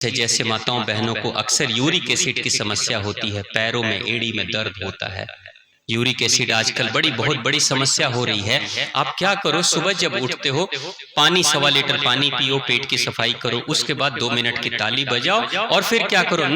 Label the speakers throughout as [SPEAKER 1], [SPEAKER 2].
[SPEAKER 1] जैसे माताओं बहनों को अक्सर यूरिक एसिड की समस्या होती है, पैरों में एड़ी में दर्द होता है। यूरिक एसिड आजकल बहुत बड़ी समस्या हो रही है। आप क्या करो, सुबह जब उठते हो पानी 1.25 लीटर पानी पियो, पेट की सफाई करो, उसके बाद 2 मिनट की ताली बजाओ और फिर क्या करो,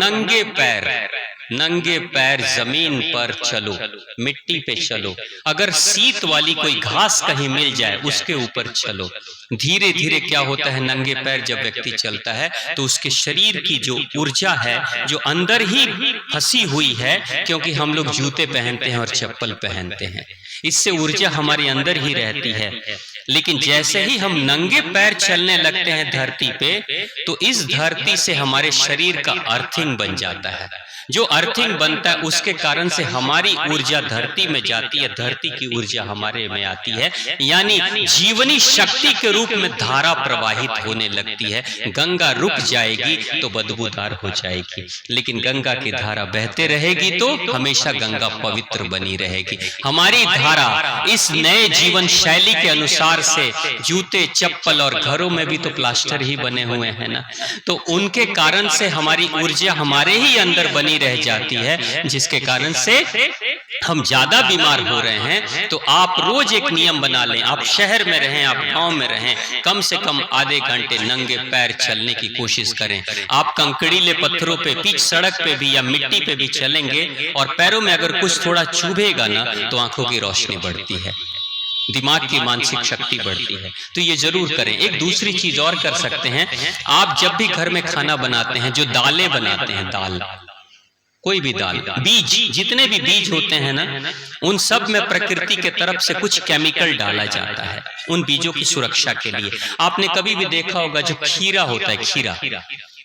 [SPEAKER 1] नंगे पैर जमीन पर चलो, मिट्टी पे चलो। अगर सीत वाली कोई घास कहीं मिल जाए उसके ऊपर चलो। धीरे धीरे क्या होता है, नंगे पैर जब व्यक्ति चलता है तो उसके शरीर की जो ऊर्जा है, जो अंदर ही फंसी हुई है, क्योंकि हम लोग जूते पहनते हैं और चप्पल पहनते हैं, इससे ऊर्जा हमारे अंदर ही रहती है। लेकिन जैसे ही हम नंगे पैर चलने लगते हैं धरती पे, तो इस धरती से हमारे शरीर का अर्थिंग बन जाता है। जो अर्थिंग बनता है उसके कारण से हमारी ऊर्जा धरती में जाती है, धरती की ऊर्जा हमारे में आती है, यानी जीवनी शक्ति के रूप में धारा प्रवाहित होने लगती है। गंगा रुक जाएगी तो बदबूदार हो जाएगी, लेकिन गंगा की धारा बहते रहेगी तो हमेशा गंगा पवित्र बनी रहेगी। हमारी धारा इस नए जीवन शैली के अनुसार से, जूते चप्पल और घरों में भी तो प्लास्टर ही बने हुए हैं ना, तो उनके कारण से हमारी ऊर्जा हमारे ही अंदर बनी रह जाती है, जिसके कारण से हम ज्यादा बीमार हो रहे हैं। तो आप रोज एक नियम बना लें, आप शहर में रहें, आप गांव में रहें, कम से कम आधे घंटे नंगे पैर चलने की कोशिश करें। आप कंकड़ीले पत्थरों पे, पिच सड़क पे भी या मिट्टी पे भी चलेंगे और पैरों में अगर कुछ थोड़ा चुभेगा ना, तो आंखों की रोशनी बढ़ती है, दिमाग की मानसिक शक्ति बढ़ती है। तो ये जरूर करें। एक दूसरी चीज और कर सकते हैं, आप जब भी घर में खाना बनाते हैं, जो दालें बनाते हैं, दाल, कोई भी दाल, बीज, जितने भी बीज होते हैं ना, उन सब में प्रकृति के तरफ से कुछ केमिकल डाला जाता है उन बीजों की सुरक्षा के लिए। आपने कभी भी देखा होगा जो खीरा होता है,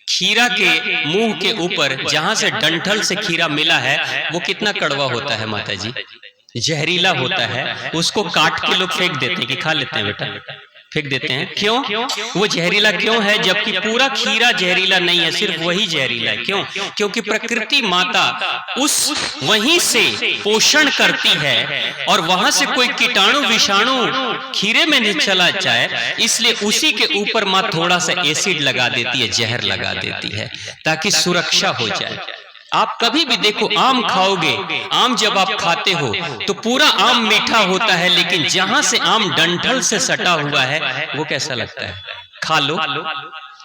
[SPEAKER 1] खीरा के मुंह के ऊपर जहां से डंठल से खीरा मिला है, वो कितना कड़वा होता है माता जी, जहरीला होता है। उसको काट के लोग फेंक देते हैं कि खा लेते हैं बेटा, फेंक देते हैं। क्यों? वो जहरीला क्यों है, जबकि पूरा खीरा जहरीला नहीं है, सिर्फ वही जहरीला है। क्यों? क्योंकि प्रकृति माता उस वहीं से पोषण करती है और वहां से कोई कीटाणु विषाणु खीरे में नहीं चला जाए, इसलिए उसी के ऊपर माँ थोड़ा सा एसिड लगा देती है, जहर लगा देती है, ताकि सुरक्षा हो जाए। आप कभी भी देखो, आम खाओगे, आम जब आप खाते हो तो पूरा आम मीठा होता है, लेकिन जहां से आम डंठल से सटा हुआ है वो कैसा लगता है? खा लो,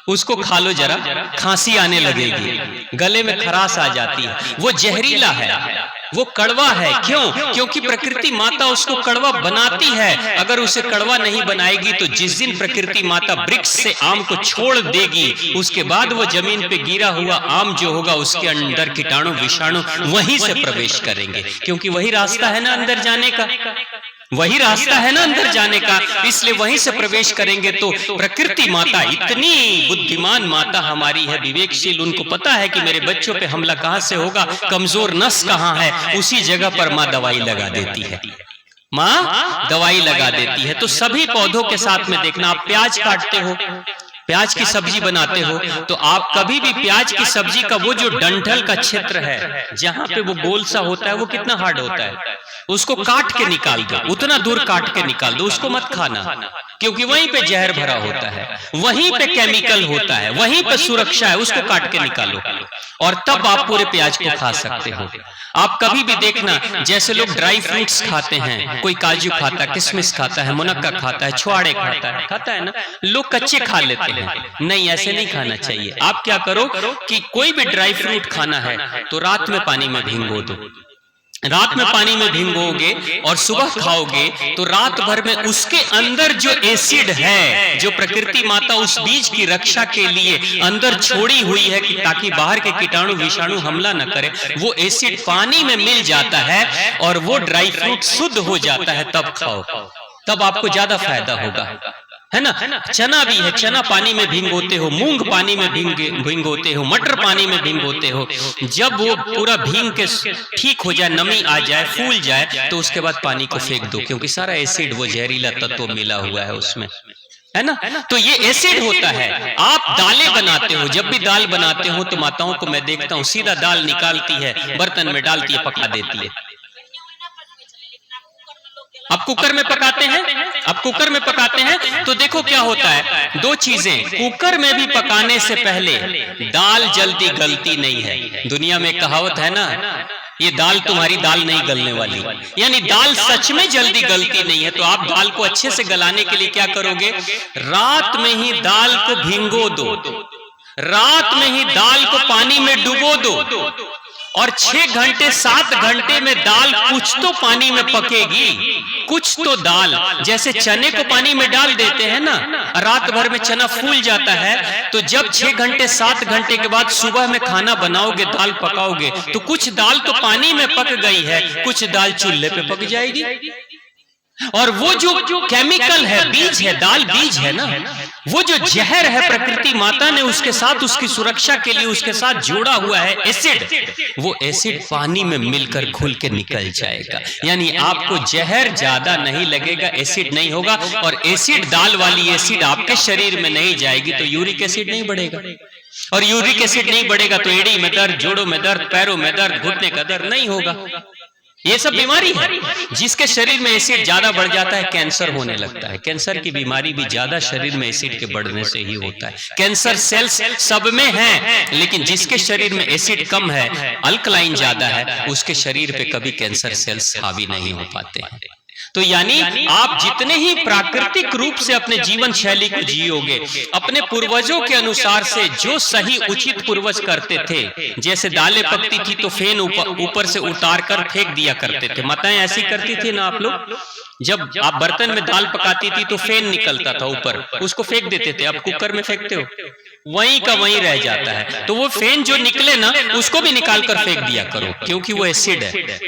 [SPEAKER 1] उसको खा लो जरा, खांसी आने लगेगी, गले में खराश आ जाती है, वो जहरीला है, वो कड़वा है। क्यों? क्योंकि प्रकृति माता उसको कड़वा बनाती है। अगर उसे कड़वा नहीं बनाएगी तो जिस दिन प्रकृति माता वृक्ष से आम को छोड़ देगी, उसके बाद वो जमीन पे गिरा हुआ आम जो होगा, उसके अंदर कीटाणु विषाणु वहीं से प्रवेश करेंगे, क्योंकि वही रास्ता है ना अंदर जाने का, वही रास्ता है ना अंदर जाने का, इसलिए वहीं से प्रवेश करेंगे। तो प्रकृति माता इतनी बुद्धिमान माता हमारी है, विवेकशील, उनको पता है कि मेरे बच्चों पे हमला कहां से होगा, कमजोर नस कहां है, उसी जगह पर माँ दवाई लगा देती है, माँ दवाई लगा देती है। तो सभी पौधों के साथ में देखना, आप प्याज काटते हो, प्याज की सब्जी बनाते हो, तो आप कभी भी प्याज की सब्जी का वो जो डंठल का क्षेत्र है, जहां पे वो गोल सा होता है, वो कितना हार्ड होता है, उसको काट के निकाल दो, उतना दूर काट के निकाल दो, उसको मत खाना, क्योंकि वहीं पे जहर भरा होता है, वहीं पे केमिकल होता है, वहीं पे सुरक्षा है, उसको काट के निकालो और तब आप पूरे प्याज को खा सकते हो। आप कभी भी देखना, जैसे लोग ड्राई फ्रूट्स खाते हैं, कोई काजू खाता है, किशमिश खाता है, मुनक्का खाता है, छुआड़े खाता है ना, लोग कच्चे खा लेते हैं। नहीं, ऐसे नहीं खाना चाहिए। आप क्या करो कि कोई भी ड्राई फ्रूट खाना है तो रात में पानी में भिगो दो, रात में पानी में भिगोगे और सुबह खाओगे तो रात भर में उसके अंदर जो एसिड है, जो प्रकृति माता उस बीज की रक्षा के लिए अंदर छोड़ी हुई है कि ताकि बाहर के कीटाणु विषाणु हमला न करे, वो एसिड पानी में मिल जाता है और वो ड्राई फ्रूट शुद्ध हो जाता है। तब खाओ, तब आपको ज्यादा फायदा होगा, है ना। चना भी है, चना पानी में भिगोते हो, मूंग पानी में भिगोते हो, मटर पानी में भिगोते हो, जब वो पूरा भीग के ठीक हो जाए, नमी आ जाए, फूल जाए, तो उसके बाद पानी को फेंक दो, क्योंकि सारा एसिड, वो जहरीला तत्व मिला हुआ है उसमें, है ना। तो ये एसिड होता है। आप दालें बनाते हो, जब भी दाल बनाते हो तो माताओं को मैं देखता हूँ सीधा दाल निकालती है, बर्तन में डालती है, पका देती है। अब कुकर में पकाते हैं, अब कुकर में पकाते हैं तो देखो क्या होता है, दो चीजें, कुकर में भी पकाने से पहले दाल जल्दी गलती नहीं है। दुनिया में कहावत है ना, ये दाल तुम्हारी दाल नहीं गलने वाली, यानी दाल सच में जल्दी गलती नहीं है। तो आप दाल को अच्छे से गलाने के लिए क्या करोगे, रात में ही दाल को भिंगो दो, रात में ही दाल को पानी में डुबो दो और 6 घंटे 7 घंटे में दाल कुछ तो पानी में पकेगी, कुछ तो दाल, जैसे चने को पानी में डाल देते हैं ना, रात भर में चना फूल जाता है, तो जब 6 घंटे 7 घंटे के बाद सुबह में खाना बनाओगे, दाल पकाओगे, तो कुछ दाल तो पानी में पक गई है, कुछ दाल चूल्हे पे पक जाएगी। और वो जो केमिकल है, बीज है, दाल बीज है ना, वो जो जहर है प्रकृति माता ने उसके साथ, उसकी सुरक्षा के लिए उसके साथ जोड़ा हुआ है एसिड, वो एसिड पानी में मिलकर घुल के निकल जाएगा। यानी आपको जहर ज्यादा नहीं लगेगा, एसिड नहीं होगा। और एसिड, दाल वाली एसिड आपके शरीर में नहीं जाएगी तो यूरिक एसिड नहीं बढ़ेगा, और यूरिक एसिड नहीं बढ़ेगा तो एड़ी में दर्द, जोड़ों में दर्द, पैरों में दर्द, घुटने का दर्द नहीं होगा। ये सब बीमारी है। जिसके शरीर में एसिड ज्यादा बढ़ जाता है कैंसर होने लगता है। कैंसर की बीमारी भी ज्यादा शरीर में एसिड के बढ़ने से ही होता है। कैंसर सेल्स सब में हैं, लेकिन जिसके शरीर में एसिड कम है, अल्कलाइन ज्यादा है, उसके शरीर पे कभी कैंसर सेल्स हावी नहीं हो पाते हैं। तो यानी आप जितने ही प्राकृतिक रूप से अपने जीवन शैली को जियोगे, अपने पूर्वजों के अनुसार से जो सही उचित पूर्वज करते थे, जैसे दालें पकती थी तो फेन ऊपर से उतार कर फेंक दिया करते थे, माताएं ऐसी करती थी ना आप लोग। जब आप बर्तन में दाल पकाती थी तो फेन निकलता था ऊपर, उसको फेंक देते थे। अब कुकर में फेंकते हो, वहीं का वहीं रह जाता है। तो वो फेन जो निकले ना, उसको भी निकाल कर फेंक दिया करो, क्योंकि वो एसिड है,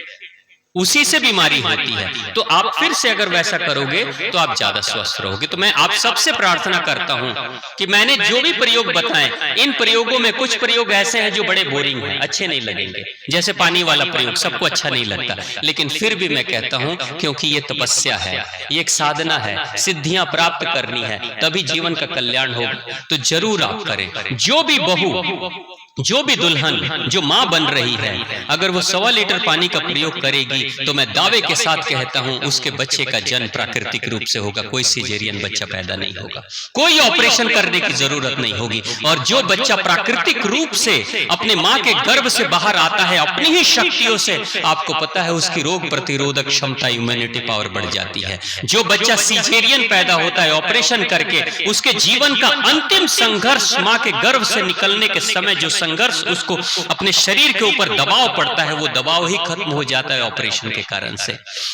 [SPEAKER 1] उसी से बीमारी होती है। तो आप फिर से अगर वैसा करोगे तो आप ज्यादा स्वस्थ रहोगे। तो मैं आप सबसे प्रार्थना करता हूं कि मैंने जो भी प्रयोग बताए, इन प्रयोगों में कुछ प्रयोग ऐसे हैं जो बड़े बोरिंग हैं, अच्छे नहीं लगेंगे, जैसे पानी वाला प्रयोग सबको अच्छा नहीं लगता, लेकिन फिर भी मैं कहता हूं क्योंकि ये तपस्या है, ये एक साधना है, सिद्धियां प्राप्त करनी है, तभी जीवन का कल्याण होगा। तो जरूर आप करें। जो भी बहू, जो भी दुल्हन, जो मां बन रही है, अगर वो 1.25 लीटर पानी का प्रयोग करेगी तो मैं दावे के साथ कहता हूं उसके बच्चे का जन्म प्राकृतिक रूप से होगा। कोई सिजेरियन बच्चा पैदा नहीं होगा, कोई ऑपरेशन करने की जरूरत नहीं होगी। और जो बच्चा प्राकृतिक रूप से अपने मां के गर्भ से बाहर आता है अपनी ही शक्तियों से, आपको पता है उसकी रोग प्रतिरोधक क्षमता, इम्यूनिटी पावर बढ़ जाती है। जो बच्चा सिजेरियन पैदा होता है ऑपरेशन करके, उसके जीवन का अंतिम संघर्ष, मां के गर्भ से निकलने के समय जो संघर्ष उसको अपने शरीर के ऊपर दबाव पड़ता है, वो दबाव ही खत्म हो जाता है ऑपरेशन के कारण से।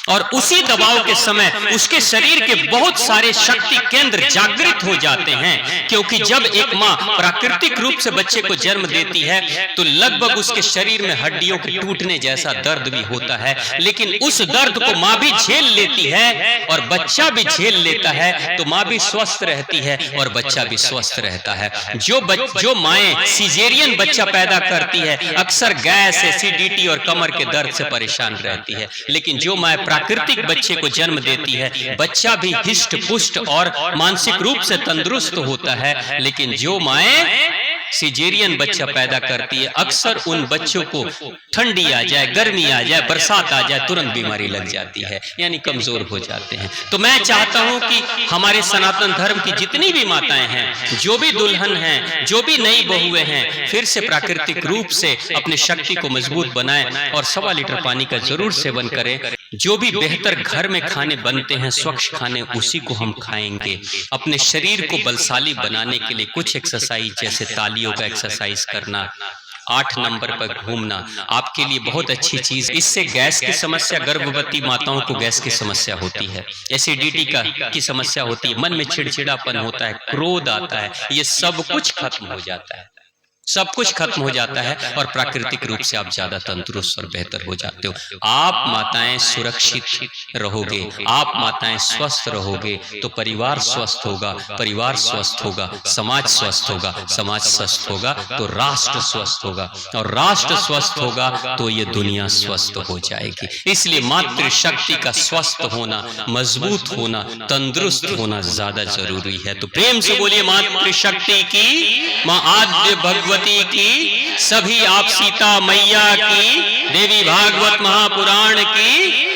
[SPEAKER 1] और उसी दबाव के समय उसके शरीर के बहुत सारे शक्ति केंद्र जागृत हो जाते हैं, क्योंकि जब एक मां प्राकृतिक रूप से बच्चे को जन्म देती है तो लगभग उसके शरीर में हड्डियों के टूटने जैसा दर्द भी होता है, लेकिन उस दर्द को मां भी झेल लेती है और बच्चा भी झेल लेता है, तो मां भी स्वस्थ रहती है और बच्चा भी स्वस्थ रहता है। जो माएं सिजेरियन बच्चा पैदा करती है अक्सर गैस, एसिडिटी और कमर के दर्द से परेशान रहती है, लेकिन जो मां प्राकृतिक बच्चे को जन्म देती है, बच्चा भी हिष्ट पुष्ट और मानसिक रूप से तंदुरुस्त होता है। लेकिन जो माएं सिजेरियन बच्चा पैदा करती है, अक्सर उन बच्चों को ठंडी आ जाए, गर्मी आ जाए, बरसात आ जाए, तुरंत बीमारी लग जाती है, यानी कमजोर हो जाते हैं। तो मैं चाहता हूं कि हमारे सनातन धर्म की जितनी भी माताएं हैं, जो भी दुल्हन हैं, जो भी नई बहुएं हैं, फिर से प्राकृतिक रूप से अपनी शक्ति को मजबूत बनाएं और 1.25 लीटर पानी का जरूर सेवन करें। जो भी बेहतर घर में खाने बनते हैं, स्वच्छ खाने, उसी को हम खाएंगे। अपने शरीर को बलशाली बनाने के लिए कुछ एक्सरसाइज, जैसे तालियों का एक्सरसाइज करना, 8 नंबर पर घूमना आपके लिए बहुत अच्छी चीज। इससे गैस की समस्या, गर्भवती माताओं को गैस की समस्या होती है, एसिडिटी की समस्या होती है, मन में चिड़चिड़ापन होता है, क्रोध आता है, ये सब कुछ खत्म हो जाता है, सब कुछ खत्म हो जाता है और प्राकृतिक रूप से आप ज्यादा तंदुरुस्त और बेहतर हो जाते हो। आप माताएं सुरक्षित रहोगे, आप माताएं स्वस्थ रहोगे तो परिवार स्वस्थ होगा, परिवार स्वस्थ होगा, समाज स्वस्थ होगा, समाज स्वस्थ होगा तो राष्ट्र स्वस्थ होगा, और राष्ट्र स्वस्थ होगा तो ये दुनिया स्वस्थ हो जाएगी। इसलिए मातृशक्ति का स्वस्थ होना, मजबूत होना, तंदुरुस्त होना ज्यादा जरूरी है। तो प्रेम से बोलिए मातृशक्ति की, मां आद्य भगवती की, सभी आप सीता मैया की, देवी भागवत महापुराण की।